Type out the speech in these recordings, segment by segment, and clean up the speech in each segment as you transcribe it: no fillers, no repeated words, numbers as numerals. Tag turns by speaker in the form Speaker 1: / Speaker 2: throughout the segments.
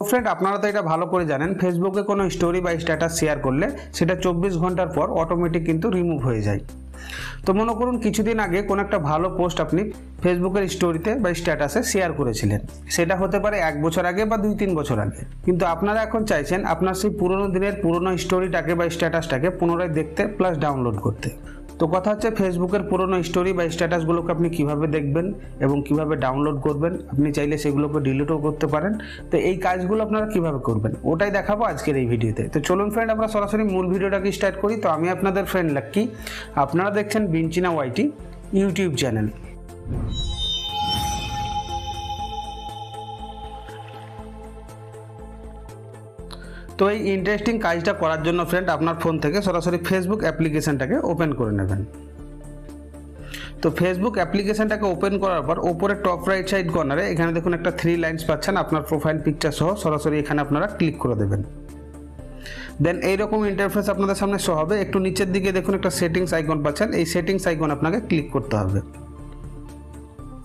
Speaker 1: Friend, আপনারা তো এটা ভালো করে জানেন, ফেসবুকে কোনো স্টোরি বা স্ট্যাটাস শেয়ার করলে সেটা 24 ঘন্টার পর অটোমেটিক কিন্তু রিমুভ হয়ে যায়। তো মনে করুন কিছুদিন আগে কোনো একটা ভালো পোস্ট আপনি ফেসবুকের স্টোরিতে বা স্ট্যাটাসে শেয়ার করেছিলেন, সেটা হতে পারে 1 বছর আগে বা 2-3 বছর আগে, কিন্তু আপনারা এখন চাইছেন আপনার সেই পুরোনো দিনের পুরোনো স্টোরিটাকে বা স্ট্যাটাসটাকে পুনরায় দেখতে প্লাস ডাউনলোড করতে। তো কথা হচ্ছে ফেসবুকের পুরোনো স্টোরি বা স্ট্যাটাসগুলোকে আপনি কিভাবে দেখবেন এবং কিভাবে ডাউনলোড করবেন, আপনি চাইলে সেগুলোকে ডিলিটও করতে পারেন। তো এই কাজগুলো আপনারা কিভাবে করবেন ওটাই দেখাবো আজকের এই ভিডিওতে। তো চলুন ফ্রেন্ড, আমরা সরাসরি মূল ভিডিওটাকে স্টার্ট করি। তো আমি আপনাদের ফ্রেন্ড লাক্কি, আপনারা দেখছেন বিনচিনা ওয়াইটি ইউটিউব চ্যানেল। তো এই ইন্টারেস্টিং কাজটা করার জন্য ফ্রেন্ড আপনার ফোন থেকে সরাসরি ফেসবুক অ্যাপ্লিকেশনটাকে ওপেন করে নেবেন। তো ফেসবুক অ্যাপ্লিকেশনটাকে ওপেন করার পর ওপরে টপ রাইট সাইড কর্নারে এখানে দেখুন একটা 3 লাইনস পাচ্ছেন, আপনার প্রোফাইল পিকচার সহ সরাসরি এখানে আপনারা ক্লিক করে দেবেন। দেন এইরকম ইন্টারফেস আপনাদের সামনে শো হবে। একটু নিচের দিকে দেখুন একটা সেটিংস আইকন পাচ্ছেন, এই সেটিংস আইকন আপনাকে ক্লিক করতে হবে।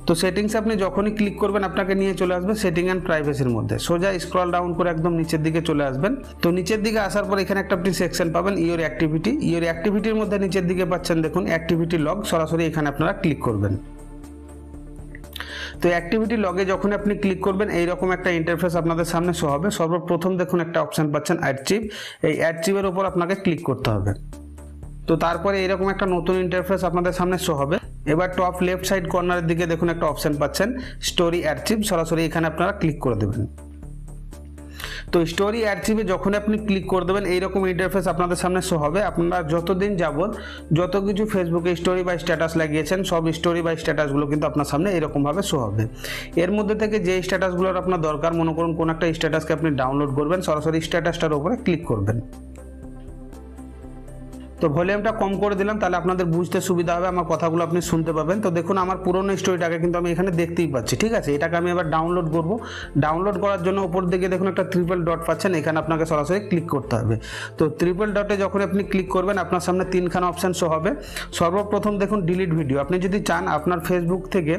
Speaker 1: তো সেটিংসে আপনি যখনই ক্লিক করবেন আপনাকে নিয়ে চলে আসবে সেটিং অ্যান্ড প্রাইভেসির মধ্যে। সোজা স্ক্রল ডাউন করে একদম নিচের দিকে চলে আসবেন। তো নিচের দিকে আসার পর এখানে একটা আপনি সেকশন পাবেন ইওর অ্যাক্টিভিটি। ইওর অ্যাক্টিভিটির মধ্যে নিচের দিকে পাচ্ছেন দেখুন অ্যাক্টিভিটি লগ, সরাসরি এখানে আপনারা ক্লিক করবেন। তো অ্যাক্টিভিটি লগে যখন আপনি ক্লিক করবেন এইরকম একটা ইন্টারফেস আপনাদের সামনে শো হবে। সর্বপ্রথম দেখুন একটা অপশন পাচ্ছেন আর্চিভ, এই আর্চিভের উপর আপনাকে ক্লিক করতে হবে। তো তারপরে এরকম একটা নতুন ইন্টারফেস আপনাদের সামনে শো হবে। এবার টপ লেফট সাইড কর্নারের দিকে দেখুন একটা অপশন পাচ্ছেন স্টোরি আর্চিভ, সরাসরি এখানে আপনারা ক্লিক করে দেবেন। তো স্টোরি আর্চিভে যখন আপনি ক্লিক করে দেবেন এইরকম ইন্টারফেস আপনাদের সামনে শো হবে। আপনারা যতদিন যাবত যত কিছু ফেসবুকে স্টোরি বা স্ট্যাটাস লাগিয়েছেন সব স্টোরি বা স্ট্যাটাসগুলো কিন্তু আপনার সামনে এরকমভাবে শো হবে। এর মধ্যে থেকে যে স্ট্যাটাসগুলোর আপনার দরকার, মনে করুন কোন একটা স্ট্যাটাসকে আপনি ডাউনলোড করবেন, সরাসরি স্ট্যাটাসটার উপরে ক্লিক করবেন। তো ভলিউমটা কম করে দিলাম, তাহলে আপনাদের বুঝতে সুবিধা হবে, আমার কথাগুলো আপনি শুনতে পাবেন। তো দেখুন আমার পুরোনো স্টোরিটাকে কিন্তু আমি এখানে দেখতেই পাচ্ছি, ঠিক আছে। এটাকে আমি এবার ডাউনলোড করব। ডাউনলোড করার জন্য উপর দিকে দেখুন একটা ট্রিপল ডট পাচ্ছেন, এখানে আপনাকে সরাসরি ক্লিক করতে হবে। তো ট্রিপল ডটে যখন আপনি ক্লিক করবেন আপনার সামনে 3খানা অপশান শো হবে। সর্বপ্রথম দেখুন ডিলিট ভিডিও। আপনি যদি চান আপনার ফেসবুক থেকে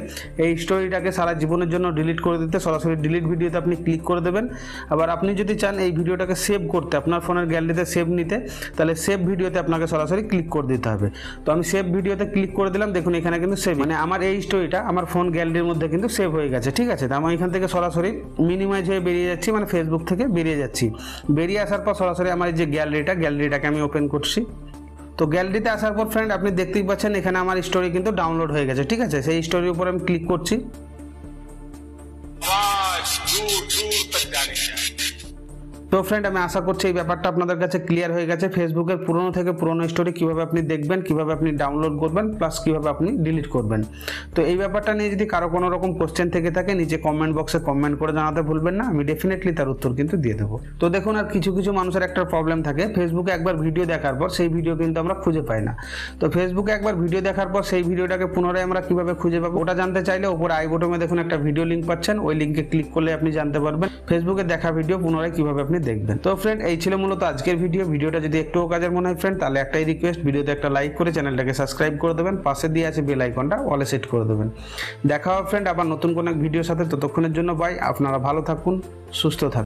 Speaker 1: এই স্টোরিটাকে সারা জীবনের জন্য ডিলিট করে দিতে, সরাসরি ডিলিট ভিডিওতে আপনি ক্লিক করে দেবেন। আবার আপনি যদি চান এই ভিডিওটাকে সেভ করতে, আপনার ফোনের গ্যালারিতে সেভ নিতে, তাহলে সেভ ভিডিওতে আপনাকে সরাসরি ক্লিক করে দিতে হবে। তো আমি সেভ ভিডিওতে ক্লিক করে দিলাম। দেখুন এখানে কিন্তু সেভ, মানে আমার এই স্টোরিটা আমার ফোন গ্যালারির মধ্যে কিন্তু সেভ হয়ে গেছে, ঠিক আছে। তো আমি এখান থেকে সরাসরি মিনিমাইজ হয়ে বেরিয়ে যাচ্ছি, মানে ফেসবুক থেকে বেরিয়ে যাচ্ছি। বেরিয়ে আসার পর সরাসরি আমার এই যে গ্যালারিটাকে আমি ওপেন করছি। তো গ্যালারিতে আসার পর ফ্রেন্ড আপনি দেখতেই পাচ্ছেন এখানে আমার স্টোরি কিন্তু ডাউনলোড হয়ে গেছে, ঠিক আছে। সেই স্টোরির উপর আমি ক্লিক করছি। তো ফ্রেন্ড আমি আশা করছি এই ব্যাপারটা আপনাদের কাছে ক্লিয়ার হয়ে গেছে। ফেসবুকের পুরনো থেকে পুরনো স্টোরি কিভাবে আপনি দেখবেন, কিভাবে আপনি ডাউনলোড করবেন, প্লাস কিভাবে আপনি ডিলিট করবেন। তো এই ব্যাপারটা নিয়ে যদি কারো কোনো রকম কোশ্চেন থেকে থাকে নিচে কমেন্ট বক্সে কমেন্ট করে জানাতে ভুলবেন না, আমি ডেফিনেটলি তার উত্তর কিন্তু দিয়ে দেবো। তো দেখুন আর কিছু মানুষের একটা প্রবলেম থাকে, ফেসবুকে একবার ভিডিও দেখার পর সেই ভিডিও কিন্তু আমরা খুঁজে পাই না। তো ফেসবুকে একবার ভিডিও দেখার পর সেই ভিডিওটাকে পুনরায় আমরা কিভাবে খুঁজে পাবো ওটা জানতে চাইলে উপরে আই বটনে দেখুন একটা ভিডিও লিঙ্ক পাচ্ছেন, ওই লিঙ্কে ক্লিক করলে আপনি জানতে পারবেন ফেসবুকে দেখা ভিডিও পুনরায় কিভাবে আপনি দেখবেন। তো ফ্রেন্ড এই ছিল মূলত আজকের ভিডিওটা যদি একটুও কাজের মনে হয় ফ্রেন্ড, তাহলে একটাই রিকোয়েস্ট, ভিডিওতে একটা লাইক করে চ্যানেলটাকে সাবস্ক্রাইব করে দেবেন, পাশে দিয়ে আছে বেল আইকনটা অলে সেট করে দেবেন। দেখা হবে ফ্রেন্ড আবার নতুন কোনো এক ভিডিওর সাথে, ততক্ষণের জন্য বাই। আপনারা ভালো থাকুন, সুস্থ থাকুন।